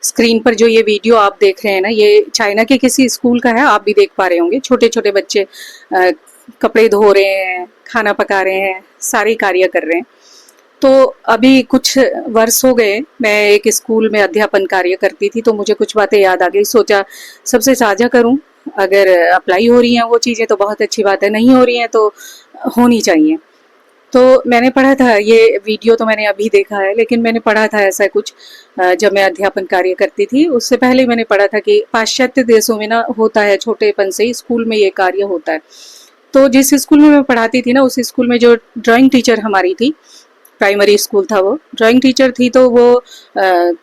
Screen पर जो ये वीडियो आप देख रहे हैं ना, ये चाइना के किसी स्कूल का है, आप भी देख पा रहे होंगे। छोटे छोटे बच्चे कपड़े धो रहे हैं, खाना पका रहे हैं, सारे कार्य कर रहे हैं। तो अभी कुछ वर्ष हो गए, मैं एक स्कूल में अध्यापन कार्य करती थी, तो मुझे कुछ बातें याद आ गई, सोचा सबसे साझा करूं। अगर अप्लाई हो रही हैं वो चीज़ें तो बहुत अच्छी बात है, नहीं हो रही हैं तो होनी चाहिए। तो मैंने पढ़ा था, ये वीडियो तो मैंने अभी देखा है, लेकिन मैंने पढ़ा था ऐसा कुछ जब मैं अध्यापन कार्य करती थी। उससे पहले मैंने पढ़ा था कि पाश्चात्य देशों में ना होता है, छोटेपन से ही स्कूल में ये कार्य होता है। तो जिस स्कूल में मैं पढ़ाती थी ना, उस स्कूल में जो ड्राइंग टीचर हमारी थी, प्राइमरी स्कूल था, वो ड्राइंग टीचर थी, तो वो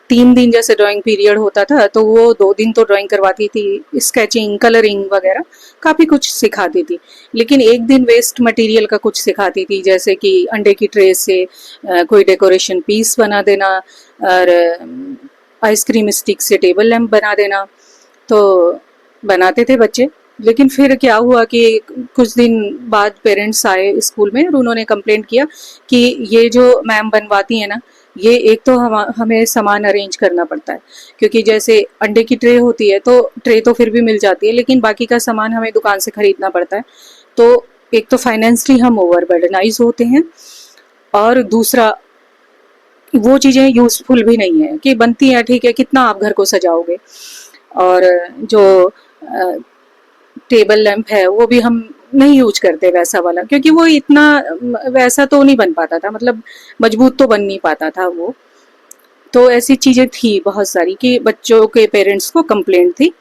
3 दिन जैसे ड्राइंग पीरियड होता था, तो वो 2 दिन तो ड्राइंग करवाती थी, स्केचिंग, कलरिंग वगैरह काफ़ी कुछ सिखाती थी। लेकिन एक दिन वेस्ट मटेरियल का कुछ सिखाती थी, जैसे कि अंडे की ट्रे से कोई डेकोरेशन पीस बना देना, और आइसक्रीम स्टिक से टेबल लैम्प बना देना। तो बनाते थे बच्चे, लेकिन फिर क्या हुआ कि कुछ दिन बाद पेरेंट्स आए स्कूल में और उन्होंने कंप्लेंट किया कि ये जो मैम बनवाती है ना, ये एक तो हमें सामान अरेंज करना पड़ता है, क्योंकि जैसे अंडे की ट्रे होती है तो ट्रे तो फिर भी मिल जाती है, लेकिन बाकी का सामान हमें दुकान से खरीदना पड़ता है। तो एक तो फाइनेंशियली हम ओवरबर्डनाइज होते हैं, और दूसरा वो चीज़ें यूजफुल भी नहीं है कि बनती हैं, ठीक है, कितना आप घर को सजाओगे। और जो टेबल लैंप है वो भी हम नहीं यूज करते वैसा वाला, क्योंकि वो इतना वैसा तो नहीं बन पाता था, मतलब मजबूत तो बन नहीं पाता था वो। तो ऐसी चीज़ें थी बहुत सारी कि बच्चों के पेरेंट्स को कंप्लेंट थी।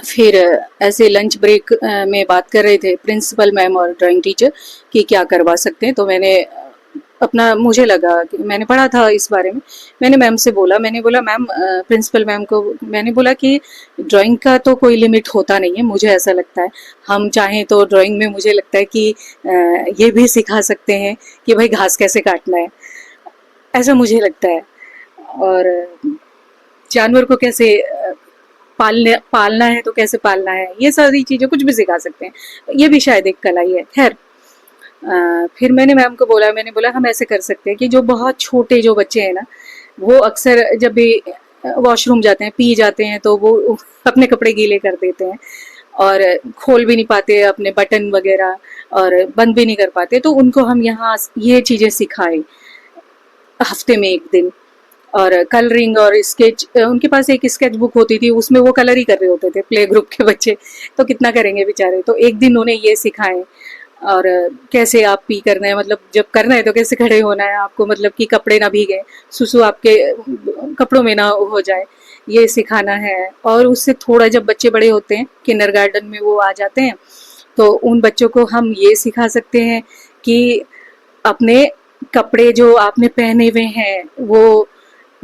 फिर ऐसे लंच ब्रेक में बात कर रहे थे प्रिंसिपल मैम और ड्राइंग टीचर कि क्या करवा सकते हैं। तो मैंने अपना, मुझे लगा कि मैंने पढ़ा था इस बारे में, मैंने मैम से बोला, मैंने बोला मैम, प्रिंसिपल मैम को मैंने बोला कि ड्राइंग का तो कोई लिमिट होता नहीं है, मुझे ऐसा लगता है हम चाहें तो ड्राइंग में मुझे लगता है कि ये भी सिखा सकते हैं कि भाई घास कैसे काटना है, ऐसा मुझे लगता है। और जानवर को कैसे पालना है तो कैसे पालना है, ये सारी चीज़ें कुछ भी सिखा सकते हैं। ये भी शायद एक कला ही है। खैर, फिर मैंने मैम को बोला, मैंने बोला हम ऐसे कर सकते हैं कि जो बहुत छोटे जो बच्चे हैं ना, वो अक्सर जब भी वॉशरूम जाते हैं, पी जाते हैं, तो वो अपने कपड़े गीले कर देते हैं और खोल भी नहीं पाते अपने बटन वगैरह, और बंद भी नहीं कर पाते। तो उनको हम यहाँ ये चीज़ें सिखाएं हफ्ते में एक दिन। और कलरिंग और स्केच, उनके पास एक स्केच बुक होती थी, उसमें वो कलर ही कर रहे होते थे, प्ले ग्रुप के बच्चे, तो कितना करेंगे बेचारे। तो एक दिन उन्हें ये सिखाएं, और कैसे आप पी करना है, मतलब जब करना है तो कैसे खड़े होना है आपको, मतलब कि कपड़े ना भीगे, सुसु आपके कपड़ों में ना हो जाए, ये सिखाना है। और उससे थोड़ा जब बच्चे बड़े होते हैं, किंडरगार्टन में वो आ जाते हैं, तो उन बच्चों को हम ये सिखा सकते हैं कि अपने कपड़े जो आपने पहने हुए हैं वो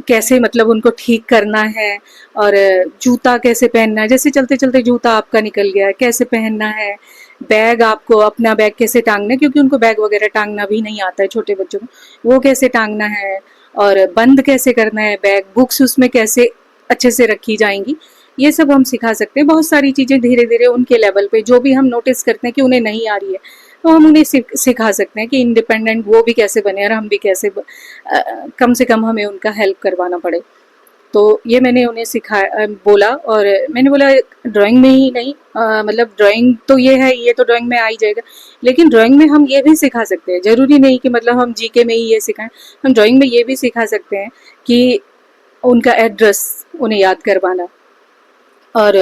कैसे, मतलब उनको ठीक करना है। और जूता कैसे पहनना है, जैसे चलते चलते जूता आपका निकल गया है, कैसे पहनना है। बैग, आपको अपना बैग कैसे टांगना है, क्योंकि उनको बैग वगैरह टांगना भी नहीं आता है छोटे बच्चों को, वो कैसे टांगना है। और बंद कैसे करना है बैग, बुक्स उसमें कैसे अच्छे से रखी जाएंगी, ये सब हम सिखा सकते हैं। बहुत सारी चीज़ें धीरे धीरे उनके लेवल पे जो भी हम नोटिस करते हैं कि उन्हें नहीं आ रही है, तो हम उन्हें सिखा सकते हैं कि इंडिपेंडेंट वो भी कैसे बने और हम भी कैसे कम से कम हमें उनका हेल्प करवाना पड़े। तो ये मैंने उन्हें सिखाया, बोला। और मैंने बोला ड्राइंग में ही नहीं, मतलब ड्राइंग तो ये है, ये तो ड्राइंग में आ ही जाएगा, लेकिन ड्राइंग में हम ये भी सिखा सकते हैं, ज़रूरी नहीं कि मतलब हम जीके में ही ये सिखाएं, हम ड्राइंग में ये भी सिखा सकते हैं कि उनका एड्रेस उन्हें याद करवाना। और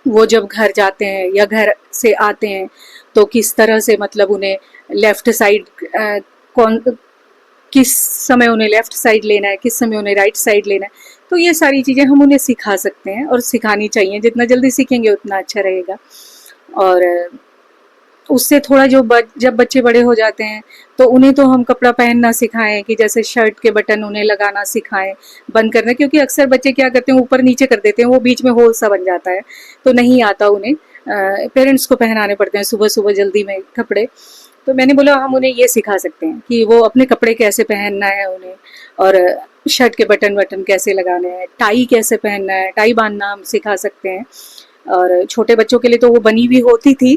वो जब घर जाते हैं या घर से आते हैं तो किस तरह से, मतलब उन्हें लेफ़्ट साइड कौन किस समय उन्हें लेफ़्ट साइड लेना है, किस समय उन्हें राइट साइड लेना है। तो ये सारी चीज़ें हम उन्हें सिखा सकते हैं और सिखानी चाहिए, जितना जल्दी सीखेंगे उतना अच्छा रहेगा। और उससे थोड़ा जब बच्चे बड़े हो जाते हैं तो उन्हें तो हम कपड़ा पहनना सिखाएं, कि जैसे शर्ट के बटन उन्हें लगाना सिखाएं, बंद करना, क्योंकि अक्सर बच्चे क्या करते हैं, ऊपर नीचे कर देते हैं, वो बीच में होल सा बन जाता है, तो नहीं आता उन्हें, पेरेंट्स को पहनाने पड़ते हैं सुबह सुबह जल्दी में कपड़े। तो मैंने बोला हम उन्हें ये सिखा सकते हैं कि वो अपने कपड़े कैसे पहनना है उन्हें, और शर्ट के बटन वटन कैसे लगाने हैं, टाई कैसे पहनना है, टाई बांधना हम सिखा सकते हैं। और छोटे बच्चों के लिए तो वो बनी हुई होती थी,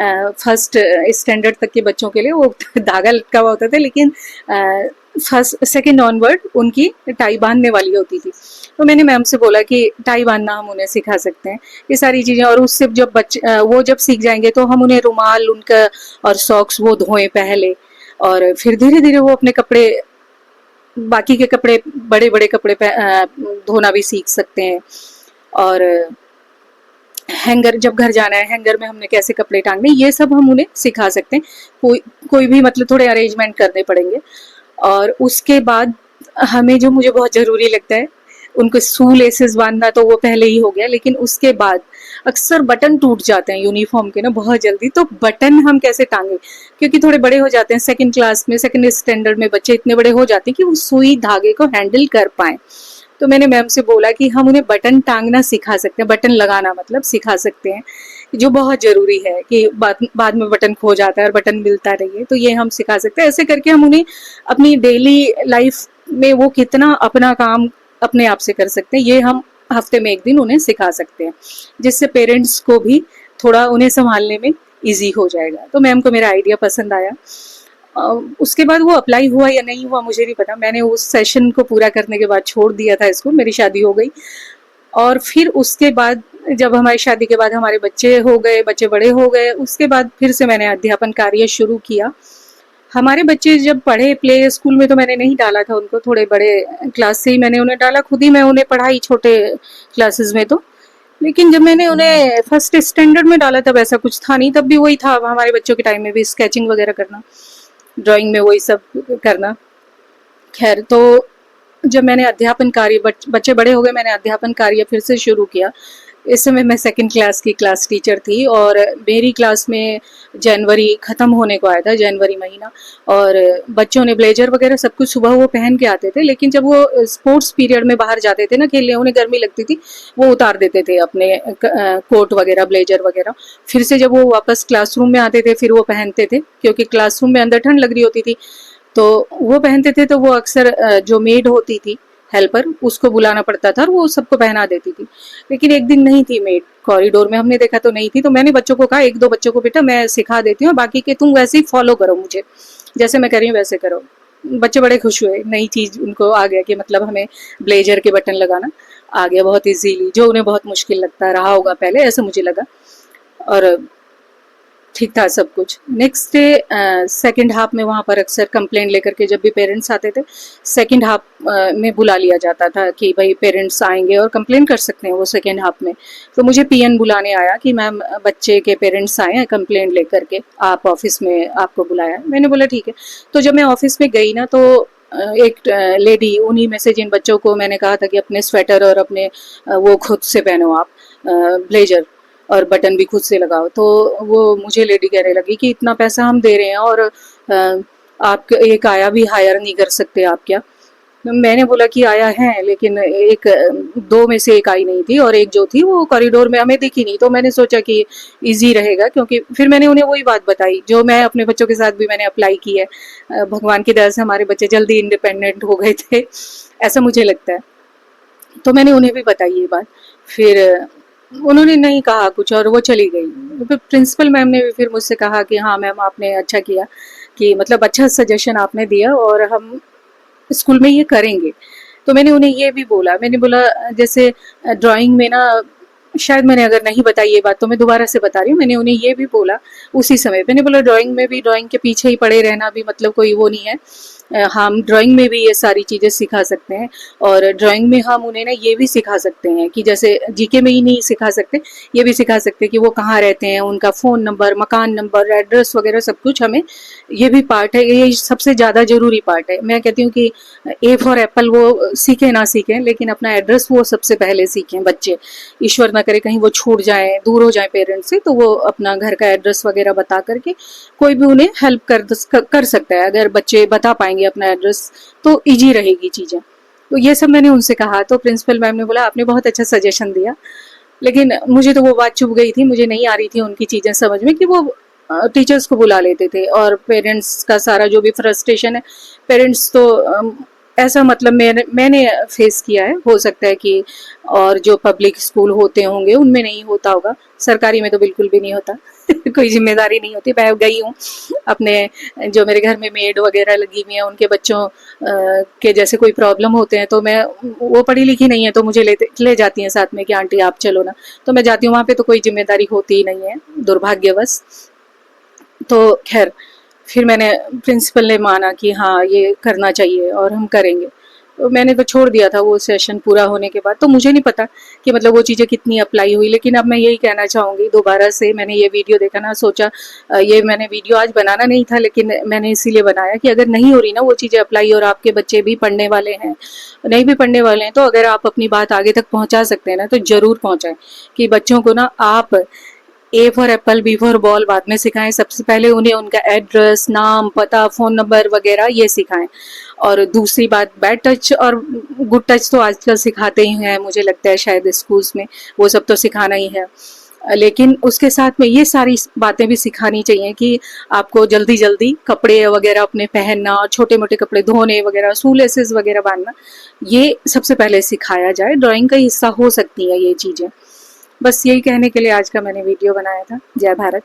फर्स्ट स्टैंडर्ड तक के बच्चों के लिए वो धागा लटका हुआ होता था, लेकिन फर्स्ट सेकंड ऑनवर्ड उनकी टाई बांधने वाली होती थी। तो मैंने मैम से बोला कि टाई बांधना हम उन्हें सिखा सकते हैं, ये सारी चीज़ें। और उससे जब बच्चे वो जब सीख जाएंगे तो हम उन्हें रुमाल उनका और सॉक्स वो धोएं पहले, और फिर धीरे धीरे वो अपने कपड़े, बाकी के कपड़े, बड़े बड़े कपड़े धोना भी सीख सकते हैं। और हैंगर, जब घर जाना है हैंगर में हमने कैसे कपड़े टांगने, ये सब हम उन्हें सिखा सकते हैं। कोई कोई भी मतलब थोड़े अरेंजमेंट करने पड़ेंगे। और उसके बाद हमें जो मुझे बहुत ज़रूरी लगता है, उनको शू लेसेस बांधना तो वो पहले ही हो गया, लेकिन उसके बाद अक्सर बटन टूट जाते हैं यूनिफॉर्म के ना बहुत जल्दी। तो बटन हम कैसे टांगे, क्योंकि थोड़े बड़े हो जाते हैं, सेकंड क्लास में, सेकंड स्टैंडर्ड में बच्चे इतने बड़े हो जाते हैं कि वो सुई धागे को हैंडल कर पाए। तो मैंने मैम से बोला कि हम उन्हें बटन टांगना सिखा सकते हैं, बटन लगाना मतलब सिखा सकते हैं, जो बहुत ज़रूरी है कि बाद में बटन खो जाता है और बटन मिलता नहीं है, तो ये हम सिखा सकते हैं। ऐसे करके हम उन्हें अपनी डेली लाइफ में वो कितना अपना काम अपने आप से कर सकते हैं, ये हम हफ्ते में एक दिन उन्हें सिखा सकते हैं, जिससे पेरेंट्स को भी थोड़ा उन्हें संभालने में ईजी हो जाएगा। तो मैम को मेरा आइडिया पसंद आया। उसके बाद वो अप्लाई हुआ या नहीं हुआ मुझे नहीं पता, मैंने उस सेशन को पूरा करने के बाद छोड़ दिया था इसको, मेरी शादी हो गई। और फिर उसके बाद जब हमारी शादी के बाद हमारे बच्चे हो गए, बच्चे बड़े हो गए, उसके बाद फिर से मैंने अध्यापन कार्य शुरू किया। हमारे बच्चे जब पढ़े प्ले स्कूल में तो मैंने नहीं डाला था उनको, थोड़े बड़े क्लास से ही मैंने उन्हें डाला, खुद ही मैं उन्हें पढ़ाई छोटे क्लासेस में। तो लेकिन जब मैंने उन्हें फर्स्ट स्टैंडर्ड में डाला तब ऐसा कुछ था नहीं, तब भी वही था हमारे बच्चों के टाइम में भी, स्केचिंग वगैरह करना, ड्राइंग में वही सब करना। खैर, तो जब मैंने अध्यापन कार्य, बच्चे बड़े हो गए, मैंने अध्यापन कार्य फिर से शुरू किया। इस समय मैं सेकंड क्लास की क्लास टीचर थी, और मेरी क्लास में जनवरी ख़त्म होने को आया था, जनवरी महीना। और बच्चों ने ब्लेजर वगैरह सब कुछ सुबह वो पहन के आते थे, लेकिन जब वो स्पोर्ट्स पीरियड में बाहर जाते थे ना खेलने, उन्हें गर्मी लगती थी, वो उतार देते थे अपने कोट वगैरह, ब्लेजर वगैरह। फिर से जब वो वापस क्लासरूम में आते थे फिर वो पहनते थे, क्योंकि क्लासरूम में अंदर ठंड लग रही होती थी, तो वो पहनते थे। तो वो अक्सर जो मेड होती थी, हेल्पर, उसको बुलाना पड़ता था और वो सबको पहना देती थी। लेकिन एक दिन नहीं थी मेड कॉरिडोर में, हमने देखा तो नहीं थी। तो मैंने बच्चों को कहा, एक दो बच्चों को, बेटा मैं सिखा देती हूँ, बाकी के तुम वैसे ही फॉलो करो मुझे, जैसे मैं कर रही हूँ वैसे करो। बच्चे बड़े खुश हुए, नई चीज उनको आ गया कि मतलब हमें ब्लेजर के बटन लगाना आ गया बहुत इजीली, जो उन्हें बहुत मुश्किल लगता रहा होगा पहले, ऐसा मुझे लगा। और ठीक था सब कुछ। नेक्स्ट डे सेकंड हाफ में वहाँ पर अक्सर कंप्लेंट लेकर के जब भी पेरेंट्स आते थे, सेकंड हाफ में बुला लिया जाता था कि भाई पेरेंट्स आएंगे और कंप्लेन कर सकते हैं वो सेकंड हाफ में। तो मुझे पीएन बुलाने आया कि मैम बच्चे के पेरेंट्स आए हैं कंप्लेंट लेकर के, आप ऑफिस में आपको बुलाया। मैंने बोला ठीक है। तो जब मैं ऑफिस में गई ना, तो एक लेडी, उन्हीं में से जिन बच्चों को मैंने कहा था कि अपने स्वेटर और अपने वो खुद से पहनो आप, ब्लेजर और बटन भी खुद से लगाओ, तो वो मुझे लेडी कहने लगी कि इतना पैसा हम दे रहे हैं और आप एक आया भी हायर नहीं कर सकते आप क्या? मैंने बोला कि आया है, लेकिन एक दो में से एक आई नहीं थी, और एक जो थी वो कॉरिडोर में हमें दिखी नहीं। तो मैंने सोचा कि इजी रहेगा, क्योंकि फिर मैंने उन्हें वही बात बताई जो मैं अपने बच्चों के साथ भी मैंने अप्लाई की है। भगवान की दया से हमारे बच्चे जल्दी इंडिपेंडेंट हो गए थे, ऐसा मुझे लगता है। तो मैंने उन्हें भी बताई ये बात। फिर उन्होंने नहीं कहा कुछ और वो चली गई। फिर प्रिंसिपल मैम ने भी फिर मुझसे कहा कि हाँ मैम, आपने अच्छा किया, कि मतलब अच्छा सजेशन आपने दिया और हम स्कूल में ये करेंगे। तो मैंने उन्हें ये भी बोला, मैंने बोला जैसे ड्राइंग में ना, शायद मैंने अगर नहीं बताई ये बात तो मैं दोबारा से बता रही हूँ, मैंने उन्हें ये भी बोला उसी समय, मैंने बोला ड्राइंग में भी, ड्राइंग के पीछे ही पड़े रहना भी मतलब कोई वो नहीं है। हम ड्राइंग में भी ये सारी चीज़ें सिखा सकते हैं, और ड्राइंग में हम उन्हें ना ये भी सिखा सकते हैं कि जैसे जीके में ही नहीं सिखा सकते, ये भी सिखा सकते हैं कि वो कहाँ रहते हैं, उनका फ़ोन नंबर, मकान नंबर, एड्रेस वगैरह सब कुछ। हमें ये भी पार्ट है, ये सबसे ज़्यादा ज़रूरी पार्ट है। मैं कहती हूँ कि ए फॉर एप्पल वो सीखें ना सीखें, लेकिन अपना एड्रेस वो सबसे पहले सीखें बच्चे। ईश्वर ना करे कहीं वो छूट जाए, दूर हो जाए पेरेंट्स से, तो वो अपना घर का एड्रेस वगैरह बता करके कोई भी उन्हें हेल्प कर सकता है। अगर बच्चे बता पाएंगे अपना एड्रेस तो इजी रहेगी चीज़ें। तो ये सब मैंने उनसे कहा, तो प्रिंसिपल मैम ने बोला आपने बहुत अच्छा सजेशन दिया, लेकिन मुझे तो वो बात चुभ गई थी, मुझे नहीं आ रही थी उनकी चीज़ें समझ में, कि वो टीचर्स को बुला लेते थे और पेरेंट्स का सारा जो भी फ्रस्ट्रेशन है, पेरेंट्स तो ऐसा मतलब मैंने फेस किया है, हो सकता है कि और जो पब्लिक स्कूल होते होंगे उनमें नहीं होता होगा, सरकारी में तो बिल्कुल भी नहीं होता। कोई जिम्मेदारी नहीं होती। मैं गई हूँ अपने, जो मेरे घर में मेड वगैरह लगी हुई हैं उनके बच्चों के जैसे कोई प्रॉब्लम होते हैं, तो मैं, वो पढ़ी लिखी नहीं है तो मुझे ले जाती हैं साथ में कि आंटी आप चलो ना, तो मैं जाती हूँ। वहाँ पे तो कोई जिम्मेदारी होती ही नहीं है, दुर्भाग्यवश। तो खैर, फिर मैंने, प्रिंसिपल ने माना कि हाँ ये करना चाहिए और हम करेंगे, तो मैंने तो छोड़ दिया था वो सेशन पूरा होने के बाद। तो मुझे नहीं पता कि मतलब वो चीज़ें कितनी अप्लाई हुई, लेकिन अब मैं यही कहना चाहूँगी दोबारा से, मैंने ये वीडियो देखा ना, सोचा ये मैंने वीडियो आज बनाना नहीं था, लेकिन मैंने इसीलिए बनाया कि अगर नहीं हो रही ना वो चीज़ें अप्लाई और आपके बच्चे भी पढ़ने वाले हैं, नहीं भी पढ़ने वाले हैं, तो अगर आप अपनी बात आगे तक पहुँचा सकते हैं ना तो ज़रूर पहुँचाएं। कि बच्चों को ना आप A for apple, B for ball बाद में सिखाएं, सबसे पहले उन्हें उनका एड्रेस, नाम, पता, फ़ोन नंबर वगैरह ये सिखाएं। और दूसरी बात, बैड टच और गुड टच तो आजकल सिखाते ही हैं, मुझे लगता है शायद स्कूल्स में वो सब तो सिखाना ही है। लेकिन उसके साथ में ये सारी बातें भी सिखानी चाहिए कि आपको जल्दी जल्दी कपड़े वगैरह अपने पहनना, छोटे मोटे कपड़े धोने वगैरह, शू लेसेस वगैरह बांधना, ये सबसे पहले सिखाया जाए। ड्राइंग का हिस्सा हो सकती है ये चीज़ें। बस यही कहने के लिए आज का मैंने वीडियो बनाया था। जय भारत।